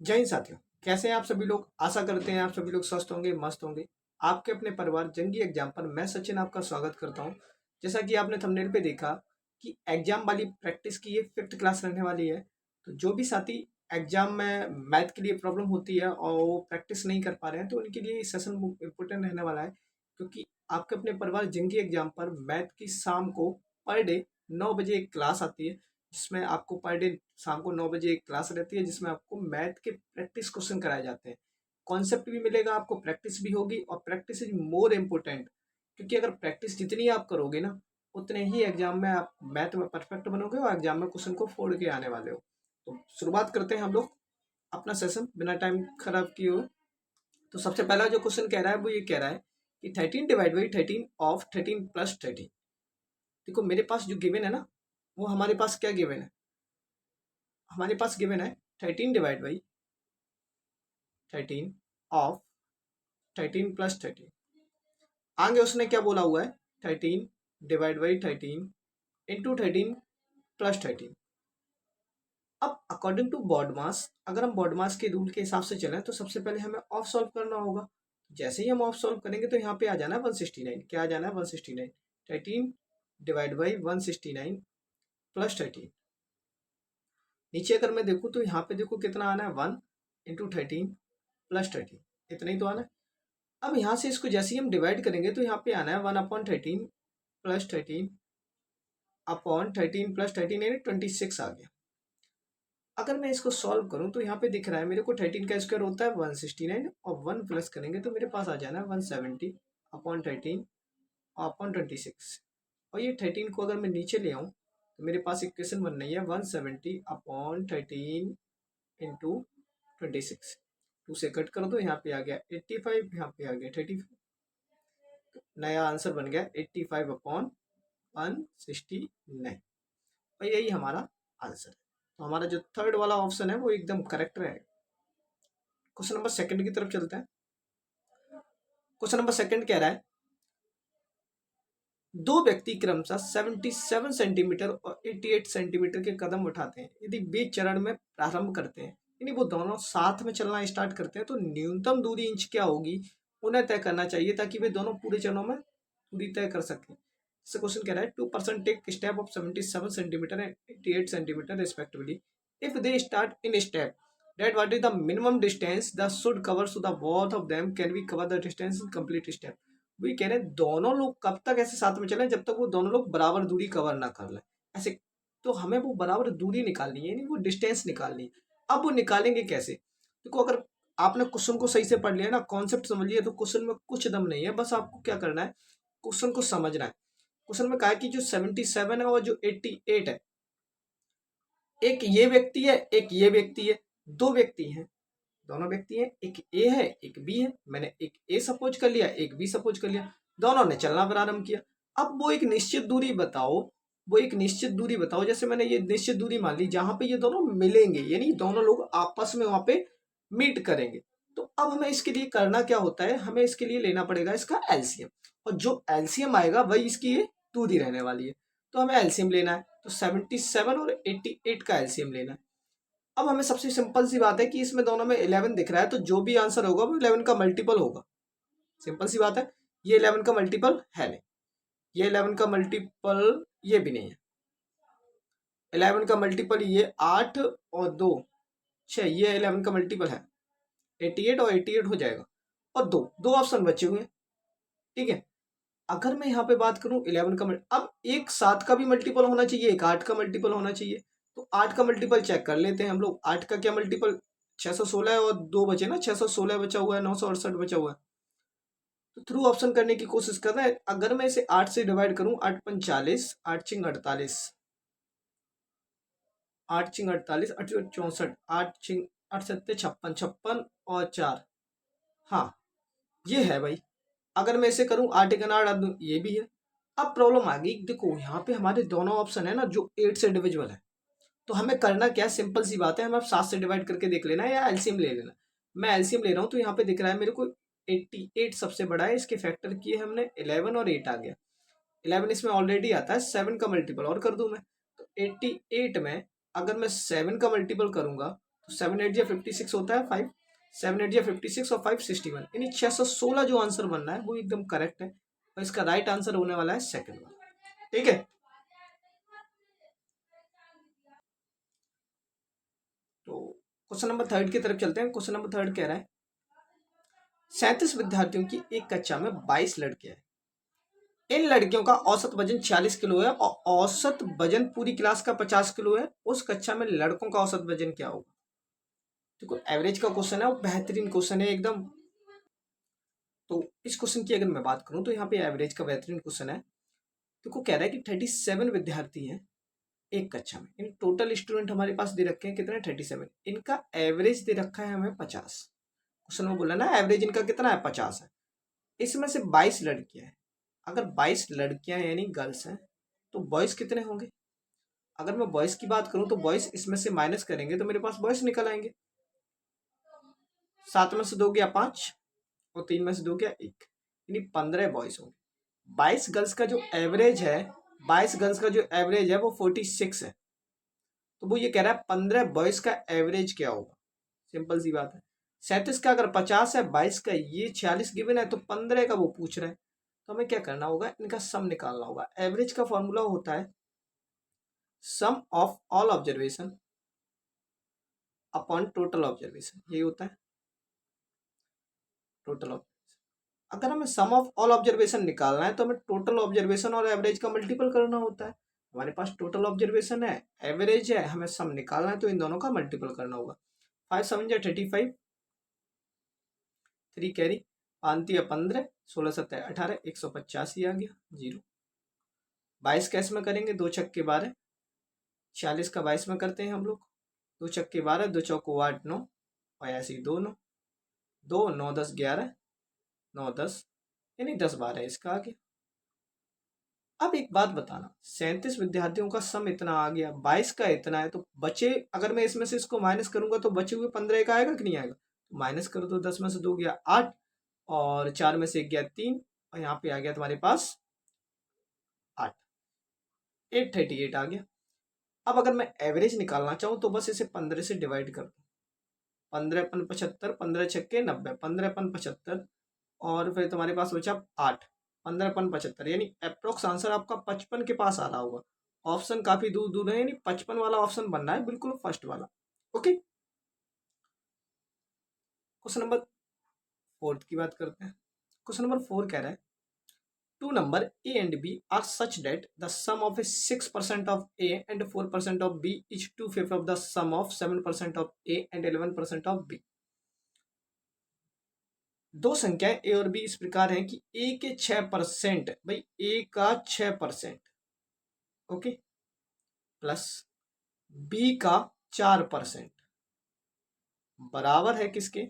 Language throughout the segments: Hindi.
जय हिंद साथियों। कैसे हैं आप सभी लोग। आशा करते हैं आप सभी लोग स्वस्थ होंगे, मस्त होंगे। आपके अपने परिवार जंगी एग्जाम पर मैं सचिन आपका स्वागत करता हूं। जैसा कि आपने थंबनेल पे देखा कि एग्जाम वाली प्रैक्टिस की ये 5th क्लास रहने वाली है। तो जो भी साथी एग्जाम में मैथ के लिए प्रॉब्लम होती है और वो प्रैक्टिस नहीं कर पा रहे हैं तो उनके लिए ये सेशन इम्पोर्टेंट रहने वाला है, क्योंकि आपके अपने परिवार जंगी एग्जाम पर मैथ की शाम को पर डे 9 बजे एक क्लास आती है, जिसमें आपको पर डे शाम को 9 बजे एक क्लास रहती है, जिसमें आपको मैथ के प्रैक्टिस क्वेश्चन कराए जाते हैं। कॉन्सेप्ट भी मिलेगा आपको, प्रैक्टिस भी होगी, और प्रैक्टिस इज मोर इम्पोर्टेंट, क्योंकि अगर प्रैक्टिस जितनी आप करोगे ना उतने ही एग्जाम में आप मैथ में परफेक्ट बनोगे और एग्जाम में क्वेश्चन को फोड़ के आने वाले हो। तो शुरुआत करते हैं हम लोग अपना सेशन बिना टाइम खराब किए हुए। तो सबसे पहला जो क्वेश्चन कह रहा है वो ये कह रहा है कि 13 ÷ 13 ऑफ 13 + 13। देखो मेरे पास जो गिवन है ना, वो हमारे पास क्या गिवन है, हमारे पास गिवन है 13 ÷ 13 ऑफ 13 + 13। आगे उसने क्या बोला हुआ है, 13 ÷ 13 इंटू 13 + 13। अब अकॉर्डिंग टू बॉड मास, अगर हम बॉड मास के रूल के हिसाब से चलें तो सबसे पहले हमें ऑफ सॉल्व करना होगा। जैसे ही हम ऑफ सॉल्व करेंगे तो यहाँ पे आ जाना है 169। क्या आ जाना है, 169। 13 ÷ 169 + 13। नीचे अगर मैं देखूँ तो यहाँ पे देखो कितना आना है, 1 इंटू 13 + 13। इतना ही तो आना है। अब यहाँ से इसको जैसे ही हम डिवाइड करेंगे तो यहाँ पे आना है 1/13 + 13 यानी 26 आ गया। अगर मैं इसको सॉल्व करूँ तो यहाँ पे दिख रहा है मेरे को 13 का स्क्वायर होता है 169, और 1 प्लस करेंगे तो मेरे पास आ जाना है 170/13 और ये 13 को अगर मैं नीचे ले आऊँ तो मेरे पास इक्वेशन बन रही है 170/13 इंटू 26। 2 से कट कर दो, यहाँ पे आ गया 85, यहाँ पे आ गया 35। नया आंसर बन गया 85/169, और यही हमारा आंसर है। तो हमारा जो थर्ड वाला ऑप्शन है वो एकदम करेक्ट रहेगा। क्वेश्चन नंबर सेकंड की तरफ चलते हैं। क्वेश्चन नंबर सेकंड कह रहा है दो व्यक्ति क्रमशः 77 सेंटीमीटर और 88 सेंटीमीटर के कदम उठाते हैं। यदि वे चरण में प्रारंभ करते हैं, यानी वो दोनों साथ में चलना स्टार्ट करते हैं, तो न्यूनतम दूरी इंच क्या होगी उन्हें तय करना चाहिए, ताकि वे दोनों पूरे चरणों में दूरी तय कर सकें। जैसे क्वेश्चन कह रहा है 2% take step of 77 centimetre and 88 centimetre respectively. If they start in step that what is the minimum distance the should cover, so the both of them can be cover the distance in complete step। वही कह रहे हैं दोनों लोग कब तक ऐसे साथ में चलें जब तक वो दोनों लोग बराबर दूरी कवर ना कर लें ऐसे। तो हमें वो बराबर दूरी निकालनी है, यानी वो डिस्टेंस निकालनी है। अब वो निकालेंगे कैसे, देखो अगर आपने क्वेश्चन को सही से पढ़ लिया ना, कॉन्सेप्ट समझ लिया, तो क्वेश्चन में कुछ दम नहीं है, बस आपको क्या करना है, क्वेश्चन को समझना है। क्वेश्चन में कहा है कि जो 77 है और जो 88 है, एक ये व्यक्ति है एक ये व्यक्ति है, दो व्यक्ति हैं, दोनों व्यक्ति हैं, एक ए है एक बी है। मैंने एक ए सपोज कर लिया, एक बी सपोज कर लिया, दोनों ने चलना प्रारंभ किया। अब वो एक निश्चित दूरी बताओ, वो एक निश्चित दूरी बताओ, जैसे मैंने ये निश्चित दूरी मान ली जहां पे ये दोनों मिलेंगे, यानी दोनों लोग आपस में वहां पे मीट करेंगे। तो अब हमें इसके लिए करना क्या होता है, हमें इसके लिए लेना पड़ेगा इसका एलसीएम, और जो एलसीएम आएगा वही इसकी ये दूरी रहने वाली है। तो हमें एलसीएम लेना है, तो 77 और 88 का एलसीएम लेना है। अब हमें सबसे सिंपल सी बात है कि इसमें दोनों में 11 दिख रहा है, तो जो भी आंसर होगा वो 11 का मल्टीपल होगा। सिंपल सी बात है, ये 11 का मल्टीपल है नहीं, ये 11 का मल्टीपल ये भी नहीं है। 11 का मल्टीपल ये 8 और 2 6, ये 11 का मल्टीपल है 88, और 88 हो जाएगा, और दो दो ऑप्शन बचे हुए हैं। ठीक है, अगर मैं यहाँ पे बात करूं 11 का अब एक 7 का भी मल्टीपल होना चाहिए, एक 8 का मल्टीपल होना चाहिए। तो 8 का मल्टीपल चेक कर लेते हैं हम लोग। 8 का क्या मल्टीपल 616 है, और दो बचे ना, 616 बचा हुआ है, 968 बचा हुआ है। तो थ्रू ऑप्शन करने की कोशिश कर रहे हैं। अगर मैं इसे 8 से डिवाइड करूं, 8 × 5 = 40, 8 × 48, 8 × 48, 8 × 64, 8 × 8 = 56, 56 और 4, हाँ ये है भाई। अगर मैं इसे करूं 8 × 8 ये भी है। अब प्रॉब्लम आ गई, देखो यहाँ पे हमारे दोनों ऑप्शन है ना जो 8 से डिविजिबल है, तो हमें करना क्या है, सिंपल सी बात है, हमें 7 से डिवाइड करके देख लेना है या एलसीएम ले लेना। मैं एलसीएम ले रहा हूँ, तो यहाँ पे दिख रहा है मेरे को 88 सबसे बड़ा है, इसके फैक्टर किए हमने 11 और 8 आ गया। 11 इसमें ऑलरेडी आता है, 7 का मल्टीपल और कर दूं मैं, तो 88 में अगर मैं 7 का मल्टीपल करूंगा 7 8 56 होता है 5, 7 8 56 और 5 61, यानी 616 जो आंसर बनना है वो एकदम करेक्ट है, और इसका राइट आंसर होने वाला है सेकंड वाला। ठीक है, तो क्वेश्चन नंबर थर्ड की तरफ चलते हैं। क्वेश्चन नंबर थर्ड कह रहा है 37 विद्यार्थियों की एक कक्षा में 22 लड़के हैं। इन लड़कियों का औसत वजन 46 किलो है और औसत वजन पूरी क्लास का 50 किलो है। उस कक्षा में लड़कों का औसत वजन क्या होगा? देखो एवरेज का क्वेश्चन है, वो बेहतरीन क्वेश्चन है एकदम। तो इस क्वेश्चन की अगर मैं बात करूं तो यहाँ पे एवरेज का बेहतरीन क्वेश्चन है। देखो कह रहा है कि 37 विद्यार्थी हैं एक कक्षा में, इन टोटल स्टूडेंट हमारे पास दे रखे हैं कितने? 37। इनका एवरेज दे रखा है हमें 50। क्वेश्चन में बोला ना एवरेज इनका कितना है? 50 है। इसमें से 22 लड़कियां हैं। अगर 22 लड़कियां यानी गर्ल्स हैं तो बॉयज कितने होंगे? अगर मैं बॉयज की बात करूं तो बॉयज इसमें से माइनस करेंगे तो मेरे पास बॉयज निकल आएंगे। 7 में से 2 गया 5 और 3 में से 2 गया 1, यानी 15 बॉयज होंगे। 22 गर्ल्स का जो एवरेज है, 22 गर्ल्स का जो एवरेज है वो 46 है। तो वो ये कह रहा है 15 बॉयज का एवरेज क्या होगा? सिंपल सी बात है। 37 का अगर 50 है, 22 का ये 46 गिवन है, तो 15 का वो पूछ रहे हैं। तो हमें क्या करना होगा? इनका सम निकालना होगा। एवरेज का फॉर्मूला होता है sum of all observation upon total observation, यही होता है टोटल ऑब्जर्वेशन। अगर हमें सम ऑफ ऑल ऑब्जर्वेशन निकालना है तो हमें टोटल ऑब्जर्वेशन और एवरेज का मल्टीपल करना होता है। हमारे पास टोटल ऑब्जर्वेशन है, एवरेज है, हमें सम निकालना है तो इन दोनों का मल्टीपल करना होगा। 5 7 जा 35, 3 कैरी, 5 या 15, 16 7 18, 185 आ गया, जीरो। 22 कैश में करेंगे, 2 छक्के 12, 46 का 22 में करते हैं हम लोग, 2 छक्के 12, 2 चौको 8 9, और ऐसे ही 2 9, 2 9 10 11, 9 10, यानी 10 12 इसका आ गया। अब एक बात बताना, 37 विद्यार्थियों का सम इतना आ गया, 22 का इतना है, तो बचे अगर मैं इसमें से इसको माइनस करूंगा तो बचे हुए 15 का आएगा कि नहीं आएगा? तो माइनस करो तो 10 में से 2 गया 8 और 4 में से 1 गया 3 और यहाँ पे आ गया तुम्हारे पास 8, 838 आ गया। अब अगर मैं एवरेज निकालना चाहूँ तो बस इसे 15 से डिवाइड कर दूँ। 15 अपन 75, 15 छक्के 90, 15 अपन 75 और फिर तुम्हारे पास बचा 8, 15 अपन 75, यानी अप्रोक्स आंसर आपका 55 के पास आ रहा होगा। ऑप्शन काफी दूर दूर है, यानी 55 वाला ऑप्शन बनना है, बिल्कुल फर्स्ट वाला। ओके, क्वेश्चन नंबर फोर्थ की बात करते हैं। क्वेश्चन नंबर 4 कह रहा है two number a and b are such that the sum of a 6% of a and 4% of b is 2/5 of the sum of 7% of a and 11% of b। दो संख्याएं ए और बी इस प्रकार हैं कि ए के 6%, भाई ए का 6%, ओके, प्लस बी का 4% बराबर है किसके?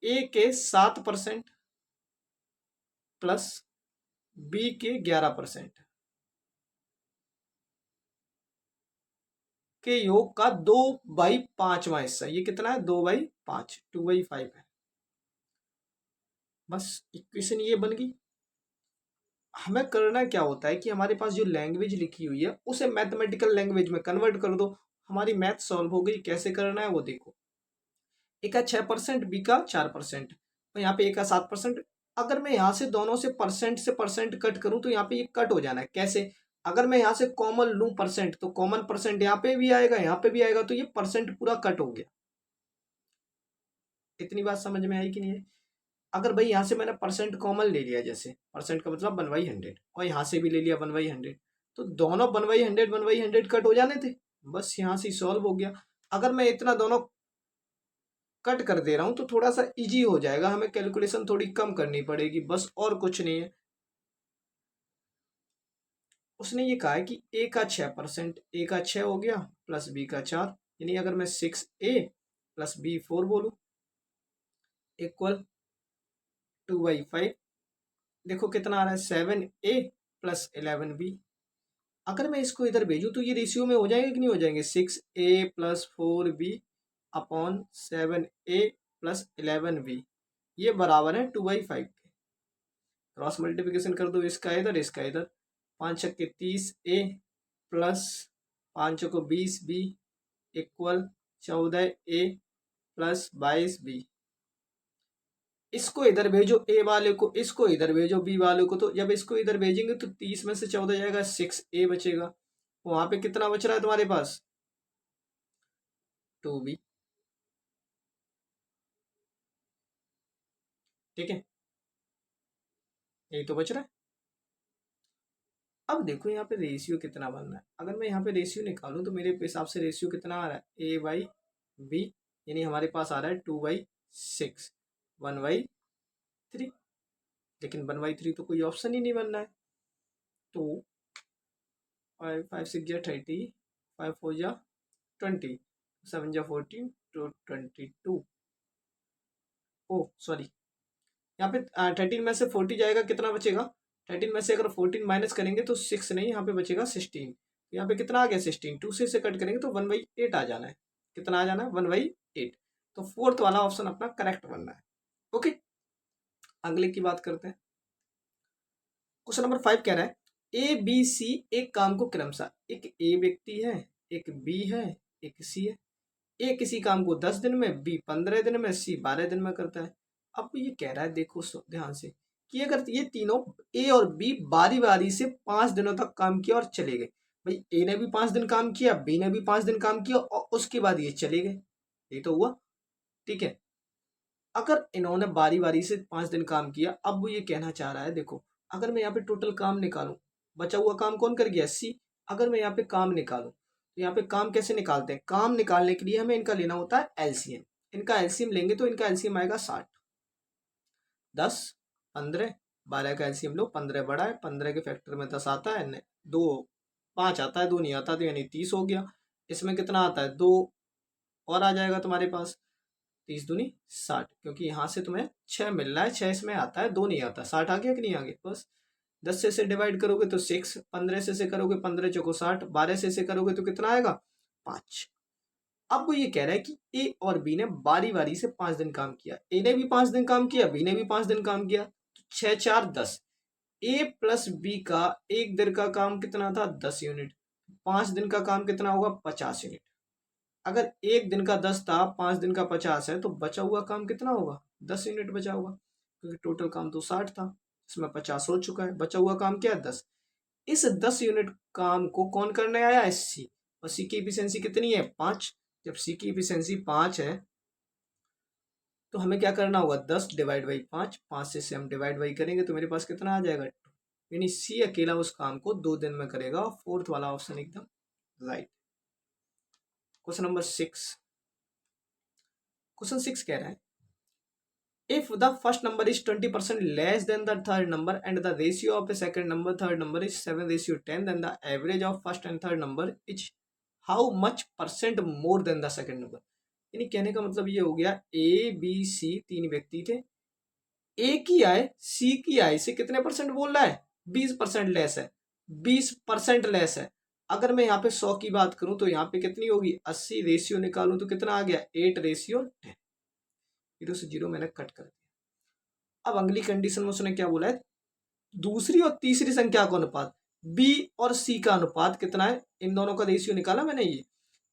ए के 7% प्लस बी के 11% के योग का 2/5वां हिस्सा। ये कितना है? 2/5, 2/5 है। बस इक्वेशन ये बन गई। हमें करना क्या होता है कि हमारे पास जो लैंग्वेज लिखी हुई है उसे मैथमेटिकल लैंग्वेज में कन्वर्ट कर दो, हमारी मैथ सॉल्व हो गई। कैसे करना है वो देखो। ए का 6%, बी का 4%, और यहाँ पे ए का 7%। अगर मैं यहाँ से दोनों से परसेंट कट करूं तो यहाँ पे ये कट हो जाना है। कैसे? अगर मैं यहाँ से कॉमन लूं परसेंट तो कॉमन परसेंट यहाँ पे भी आएगा, यहाँ पे भी आएगा, तो ये परसेंट पूरा कट हो गया। इतनी बात समझ में आई कि नहीं है? अगर भाई यहाँ से मैंने परसेंट कॉमन ले लिया, जैसे परसेंट का मतलब 1/100, और यहाँ से भी ले लिया 1/100, तो दोनों 1/100 1/100 कट हो जाने थे। बस यहाँ से सॉल्व हो गया। अगर मैं इतना दोनों कट कर दे रहा हूँ तो थोड़ा सा इजी हो जाएगा, हमें कैलकुलेशन थोड़ी कम करनी पड़ेगी, बस और कुछ नहीं है। उसने ये कहा है कि ए का 6%, ए का 6 हो गया प्लस बी का 4, यानी अगर मैं 6a प्लस बी 4 बोलूँ इक्वल 2/5। देखो कितना आ रहा है? 7a plus 11b। अगर मैं इसको इधर भेजूँ तो ये रेशियो में हो जाएंगे कि नहीं हो जाएंगे? 6a plus 4b upon 7a plus 11b, ये बराबर है 2/5 के। क्रॉस मल्टीप्लिकेशन कर दो, इसका इधर इसका इधर, 5 छक्के 30a प्लस 5 चौको 20b equal 14A plus 22B। इसको इधर भेजो ए वाले को, इसको इधर भेजो बी वाले को, तो जब इसको इधर भेजेंगे तो 30 में से 14 जाएगा 6A बचेगा। वहां पे कितना बच रहा है तुम्हारे पास? 2B। ठीक है, यही तो बच रहा है। अब देखो यहाँ पे रेशियो कितना बन रहा है। अगर मैं यहाँ पे रेशियो निकालूं तो मेरे हिसाब से रेशियो कितना आ रहा है? A/B, यानी हमारे पास आ रहा है 2/6, 1/3। लेकिन 1/3 तो कोई ऑप्शन ही नहीं बन रहा है। तो 5 5 6 जा 30, 5 4 जा 20, 7 जा 14 to 22। ओ सॉरी, यहाँ पे 13 में से 40 जाएगा, कितना बचेगा? 13 में से अगर 14 माइनस करेंगे तो 6 नहीं, यहाँ पे बचेगा 16। यहाँ पे कितना आ गया? 16। 2 से कट करेंगे तो 1/8 आ जाना है। कितना आ जाना है? 1/8। तो फोर्थ वाला ऑप्शन अपना करेक्ट बनना है। ओके, अगले की बात करते हैं। क्वेश्चन नंबर 5 कह रहा है ABC एक काम को क्रमशः, एक ए व्यक्ति है, एक बी है, एक सी है। ए किसी काम को 10 दिन में, बी 15 दिन में, सी 12 दिन में करता है। अब ये कह रहा है, देखो ध्यान से, कि अगर ये तीनों ए और बी बारी बारी से 5 दिनों तक काम किया और चले गए। भाई ए ने भी 5 दिन काम किया, बी ने भी 5 दिन काम किया और उसके बाद ये चले गए। ये तो हुआ, ठीक है। अगर इन्होंने बारी बारी से 5 दिन काम किया, अब वो ये कहना चाह रहा है, देखो अगर मैं यहाँ पे टोटल काम निकालूं, बचा हुआ काम कौन कर गया? सी। अगर मैं यहाँ पे काम निकालूं तो यहाँ पे काम कैसे निकालते हैं? काम निकालने के लिए हमें इनका लेना होता है एलसीएम। इनका एलसीएम लेंगे तो इनका एलसीएम आएगा 60। 10, 15, 12 का एलसीएम लो, 15 बड़ा है, 15 के फैक्टर में 10 आता है, 2 5 आता है, 2 नहीं आता, तो यानी 30 हो गया। इसमें कितना आता है? 2 और आ जाएगा तुम्हारे पास, 30 दूनी 60, क्योंकि यहाँ से तुम्हें 6 मिल रहा है, 6 इसमें आता है, 2 नहीं आता। 60 आ गया कि नहीं आ गया? बस 10 से डिवाइड करोगे तो 6, 15 से करोगे 15 चौको 60, 12 से करोगे तो कितना आएगा? 5। अब वो ये कह रहा है कि ए और बी ने बारी बारी से 5 दिन काम किया। ए ने भी 5 दिन काम किया, बी ने भी 5 दिन काम किया, तो 6 4 10। ए प्लस बी का एक दिन का काम कितना था? 10 यूनिट। 5 दिन का काम कितना होगा? 50 यूनिट। अगर एक दिन का 10 था, 5 दिन का 50 है, तो बचा हुआ काम कितना होगा? 10 यूनिट बचा होगा, क्योंकि टोटल काम तो 60 था, इसमें 50 हो चुका है, बचा हुआ काम क्या है? 10। इस 10 यूनिट काम को कौन करने आया है? सी। और सी की एफिशिएंसी कितनी है? 5। जब सी की एफिशिएंसी 5 है तो हमें क्या करना होगा? 10 डिवाइड बाई 5, 5 से हम डिवाइड बाई करेंगे तो मेरे पास कितना आ जाएगा? 2। यानी सी अकेला उस काम को 2 दिन में करेगा, और फोर्थ वाला ऑप्शन एकदम राइट। Question number 6। क्वेश्चन 6 कह रहा है if the first number is 20% less than the third number and the ratio of the second number third number is 7:10, then the average of first and third number is how much percent more than the second number। यानी कहने का मतलब ये हो गया, ए बी सी 3 व्यक्ति थे, ए की आय सी की आय से कितने परसेंट बोल रहा है? 20% लेस है, 20% लेस है। अगर मैं यहाँ पे 100 की बात करूं तो यहाँ पे कितनी होगी? 80। रेशियो निकालूं तो कितना आ गया? 8:10। 0 से 0 मैंने कट कर दिया। अब अगली कंडीशन में उसने क्या बोला है? दूसरी और तीसरी संख्या का अनुपात, बी और सी का अनुपात कितना है? इन दोनों का रेशियो निकाला मैंने ये,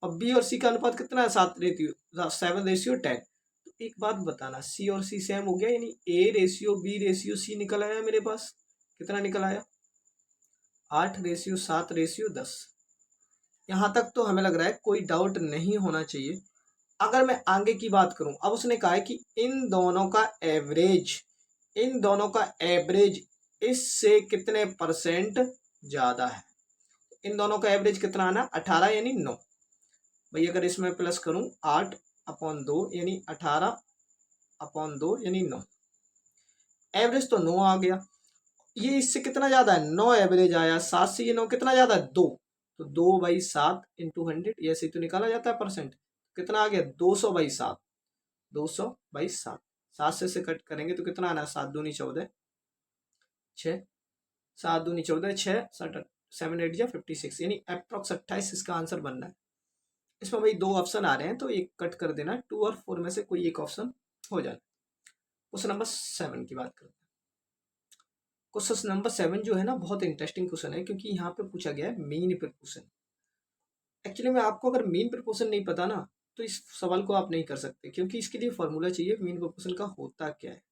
और बी और सी का अनुपात कितना है? 7:10। तो एक बात बताना, सी और सी सेम हो गया, यानी A ratio B ratio C निकल आया मेरे पास। कितना निकल आया? 8:7:10। यहां तक तो हमें लग रहा है कोई डाउट नहीं होना चाहिए। अगर मैं आगे की बात करूं, अब उसने कहा है कि इन दोनों का एवरेज, इन दोनों का एवरेज इससे कितने परसेंट ज्यादा है? इन दोनों का एवरेज कितना आना? 18 यानी 9। भाई अगर इसमें प्लस करूं 8/2 यानी 18/2 यानी 9। एवरेज तो 9 आ गया, ये इससे कितना ज्यादा है? 9 एवरेज आया। 7 से ये 9 कितना ज्यादा है? 2। तो 2/7 इंटू 100, ऐसे तो निकाला जाता है परसेंट। कितना आ गया? 200/7। 200/7। 7 से कट करेंगे तो कितना आना? 7 दूनी 14, 6, 7 दूनी 14, 6 7 8 जा 56, यानी अप्रॉक्स 28 इसका आंसर बनना है। इसमें भाई 2 ऑप्शन आ रहे हैं तो एक कट कर देना, 2 और 4 में से कोई एक ऑप्शन हो जाए। क्वेश्चन नंबर 7 की बात करते हैं। क्वेश्चन नंबर 7 जो है ना, बहुत इंटरेस्टिंग क्वेश्चन है, क्योंकि यहाँ पे पूछा गया है मीन प्रपोर्शन। एक्चुअली में आपको अगर मीन प्रपोर्शन नहीं पता ना, तो इस सवाल को आप नहीं कर सकते, क्योंकि इसके लिए फॉर्मूला चाहिए मीन प्रोपोर्शन का होता क्या है।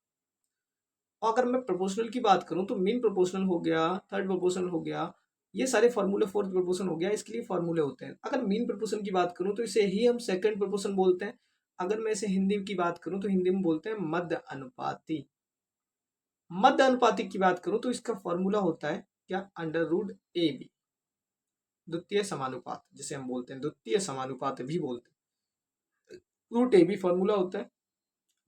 और अगर मैं प्रोपोर्शनल की बात करूं तो मीन प्रोपोर्शनल हो गया, थर्ड प्रोपोर्शनल हो गया, ये सारे फॉर्मूले, फोर्थ प्रोपोर्शन हो गया, इसके लिए फॉर्मूले होते हैं। अगर मीन प्रोपोर्शन की बात करूं तो इसे ही हम सेकंड प्रोपोर्शन बोलते हैं। अगर मैं इसे हिंदी की बात करूं तो हिंदी में बोलते हैं मध्य अनुपाती। मध्य अनुपाती की बात करूं तो इसका फॉर्मूला होता है क्या, अंडर रूट ए बी, द्वितीय समानुपात जिसे हम बोलते हैं, द्वितीय समानुपात भी बोलते हैं, रूट ए बी फॉर्मूला होता है।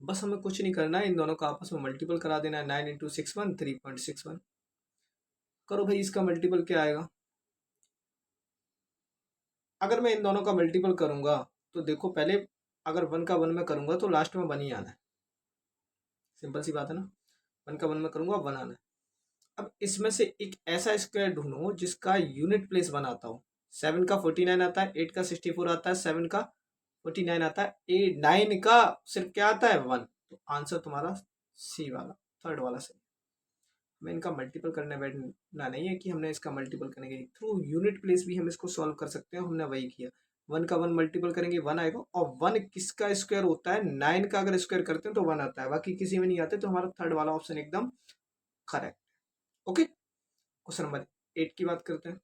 बस हमें कुछ नहीं करना है, इन दोनों का आपस में मल्टीपल करा देना है। 9 × 6 = 3.61। करो भाई, इसका मल्टीपल क्या आएगा। अगर मैं इन दोनों का मल्टीपल करूंगा तो देखो, पहले अगर 1 का 1 में करूंगा तो लास्ट में 1 ही आना है, सिंपल सी बात है ना। 1 का 1 में करूंगा 1 आना है। अब इसमें से एक ऐसा स्क्वायर ढूंढो जिसका यूनिट प्लेस बनाता हो। 7 का 49 आता है, 8 का 64 आता है, 7 का 49 आता है, 9 का सिर्फ क्या आता है, 1। तो आंसर तुम्हारा सी वाला, थर्ड वाला सही। हमें इनका मल्टीपल करने बैठना नहीं है कि हमने इसका मल्टीपल करेंगे, थ्रू यूनिट प्लेस भी हम इसको सॉल्व कर सकते हैं, हमने वही किया। 1 का 1 मल्टीपल करेंगे 1 आएगा, और 1 किसका स्क्वायर होता है, 9 का अगर स्क्वायर करते हैं तो 1 आता है, बाकी किसी में नहीं आते, तो हमारा थर्ड वाला ऑप्शन एकदम करेक्ट। ओके, क्वेश्चन नंबर 8 की बात करते हैं।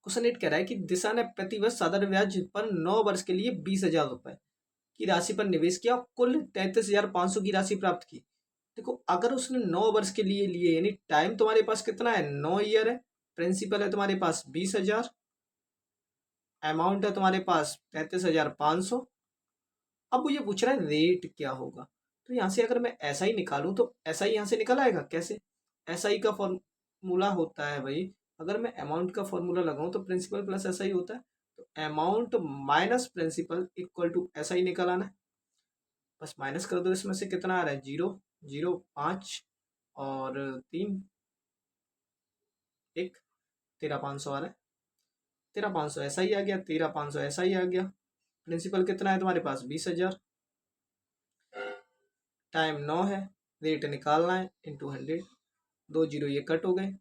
क्वेश्चन 8 कह रहा है कि दिशा ने प्रतिवर्ष साधारण ब्याज पर 9 वर्ष के लिए 20,000 रुपए की राशि पर निवेश किया, कुल 33,500 की राशि प्राप्त की। देखो, अगर उसने 9 वर्ष के लिए लिए, यानी टाइम तुम्हारे पास कितना है, 9 ईयर है, प्रिंसिपल है तुम्हारे पास 20,000, अमाउंट है तुम्हारे पास 33,500। अब वो ये पूछ रहा है रेट क्या होगा। तो यहाँ से अगर मैं ऐसा ही निकालूं तो ऐसा ही यहाँ से निकल आएगा कैसे। ऐसा ही का फॉर्मूला होता है भाई, अगर मैं अमाउंट का फॉर्मूला लगाऊं तो प्रिंसिपल प्लस ऐसा ही होता है, तो amount minus principal equal to ऐसा ही निकल आना है। बस माइनस कर दो, इसमें से कितना आ रहा है, 0 0 5 और 3 1, 13,500 आ रहा है। 13,500 ऐसा ही आ गया, 13,500 ऐसा ही आ गया। प्रिंसिपल कितना है तुम्हारे पास, 20,000, टाइम 9 है, रेट निकालना है इंटू 100। 2 जीरो ये कट हो गए,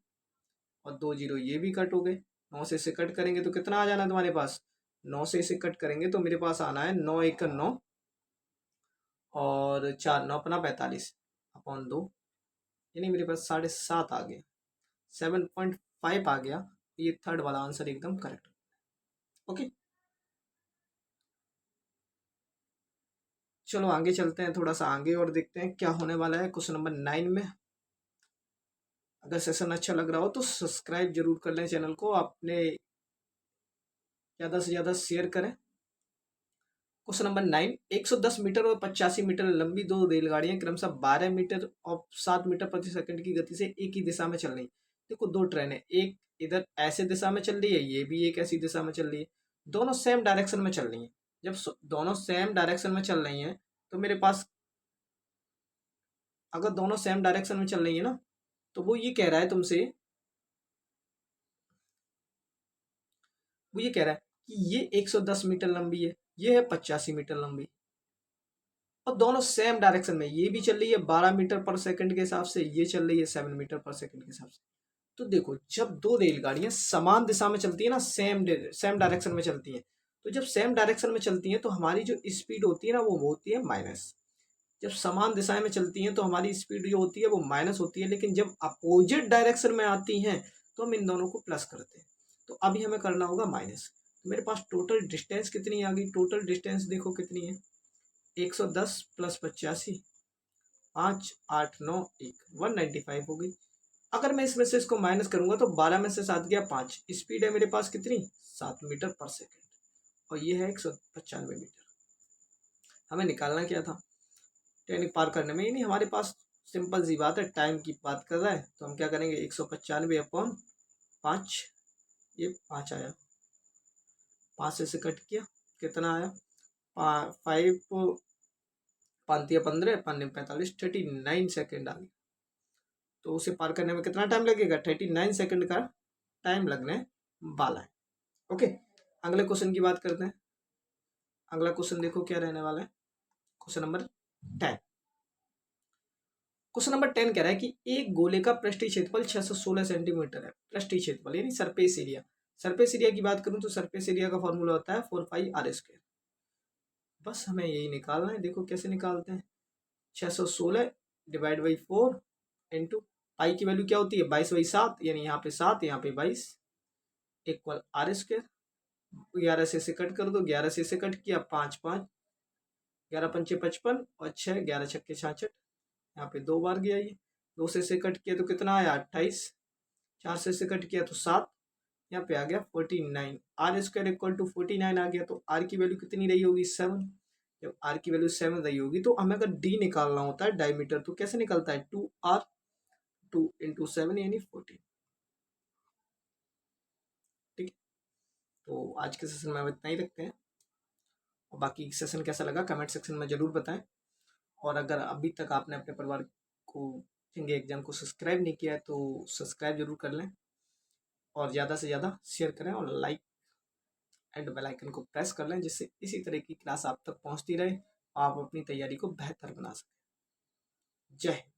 और 2 जीरो ये भी कट हो गए। 9 से इसे कट करेंगे तो कितना आ जाना है तुम्हारे पास, 9 से इसे कट करेंगे तो मेरे पास आना है 9 1 9, और 4 9 अपना 45 अपॉन 2, यानी मेरे पास 7.5 आ गया, 7.5 आ गया। ये थर्ड वाला आंसर एकदम करेक्ट। ओके, चलो आगे चलते हैं, थोड़ा सा आगे और देखते हैं क्या होने वाला है क्वेश्चन नंबर 9 में। अगर सेशन अच्छा लग रहा हो तो सब्सक्राइब जरूर कर लें चैनल को, अपने ज़्यादा से ज़्यादा शेयर करें। क्वेश्चन नंबर 9, 110 मीटर और 85 मीटर लंबी दो रेलगाड़ियां क्रमशः 12 मीटर और 7 मीटर प्रति सेकंड की गति से एक ही दिशा में चल रही। देखो, दो ट्रेन है, एक इधर ऐसे दिशा में चल रही है, ये भी एक ऐसी दिशा में चल रही है, दोनों सेम डायरेक्शन में चल रही है। जब दोनों सेम डायरेक्शन में चल रही हैं तो मेरे पास, अगर दोनों सेम डायरेक्शन में चल रही है ना, तो वो ये कह रहा है तुमसे, वो ये कह रहा है कि ये 110 मीटर लंबी है, ये है 85 मीटर लंबी, और दोनों सेम डायरेक्शन में, ये भी चल रही है 12 मीटर पर सेकंड के हिसाब से, ये चल रही है 7 मीटर पर सेकंड के हिसाब से। तो देखो, जब दो रेलगाड़ियां समान दिशा में चलती है ना, सेम सेम डायरेक्शन में चलती हैं, तो जब सेम डायरेक्शन में चलती हैं तो हमारी जो स्पीड होती है ना, वो होती है माइनस। जब समान दिशाएं में चलती हैं तो हमारी स्पीड जो होती है वो माइनस होती है, लेकिन जब अपोजिट डायरेक्शन में आती हैं तो हम इन दोनों को प्लस करते हैं। तो अभी हमें करना होगा माइनस। तो मेरे पास टोटल डिस्टेंस कितनी आ गई, टोटल डिस्टेंस देखो कितनी है, 110 प्लस 85, 5 8 9 1, 195 हो गई। अगर मैं इसमें से इसको माइनस करूंगा तो 12 में से 7 गया 5, स्पीड है मेरे पास कितनी, 7 मीटर पर सेकेंड, और ये है 195 मीटर। हमें निकालना क्या था, टेनिक पार करने में, यानी हमारे पास सिंपल सी बात है, टाइम की बात कर रहा है तो हम क्या करेंगे, 195/5, ये 5 आया, 5 से कट किया, कितना आया, 5 5 15 5 45, 39 सेकेंड आ गया। तो उसे पार करने में कितना टाइम लगेगा, 39 सेकेंड का टाइम लगने वाला है। ओके, अगले क्वेश्चन की बात करते हैं। अगला क्वेश्चन देखो क्या रहने वाला है, क्वेश्चन नंबर 10। क्वेश्चन नंबर 10 कह रहा है कि एक गोले का पृष्ठीय क्षेत्रफल 616 सेंटीमीटर है, पृष्ठीय क्षेत्रफल यानी सरफेस एरिया। सरफेस एरिया की बात करूं तो सरफेस एरिया का फॉर्मूला होता है 4 पाई r स्क्वायर। बस हमें यही निकालना है। देखो कैसे निकालते हैं, 616 डिवाइड बाई 4 इंटू पाई की वैल्यू क्या होती है 22/7, यानी यहाँ पे 7 यहाँ पे 22 इक्वल आर स्क्वायर। 11 से कट कर दो, 11 से कट किया 5 5, 11 पंचे 55 और 6 11 छक्के 66, यहाँ पे 2 बार गया ये। 2 से कट किया तो कितना आया 28, 4 से कट किया तो 7, यहाँ पे आ गया 49। आर स्क्वायर इक्वल टू 49 आ गया, तो आर की वैल्यू कितनी रही होगी 7। जब आर की वैल्यू 7 रही होगी तो हमें अगर डी निकालना होता है डायमीटर, तो कैसे निकलता है 2r, 2 इंटू 7 यानी 14। ठीक है, तो आज के सेशन में हम इतना ही रखते हैं, और बाकी सेशन कैसा लगा कमेंट सेक्शन में ज़रूर बताएं। और अगर अभी तक आपने अपने परिवार को सिंगे एग्जाम को सब्सक्राइब नहीं किया है तो सब्सक्राइब जरूर कर लें, और ज़्यादा से ज़्यादा शेयर करें और लाइक एंड बेल आइकन को प्रेस कर लें, जिससे इसी तरह की क्लास आप तक पहुंचती रहे और आप अपनी तैयारी को बेहतर बना सकें। जय हिंद।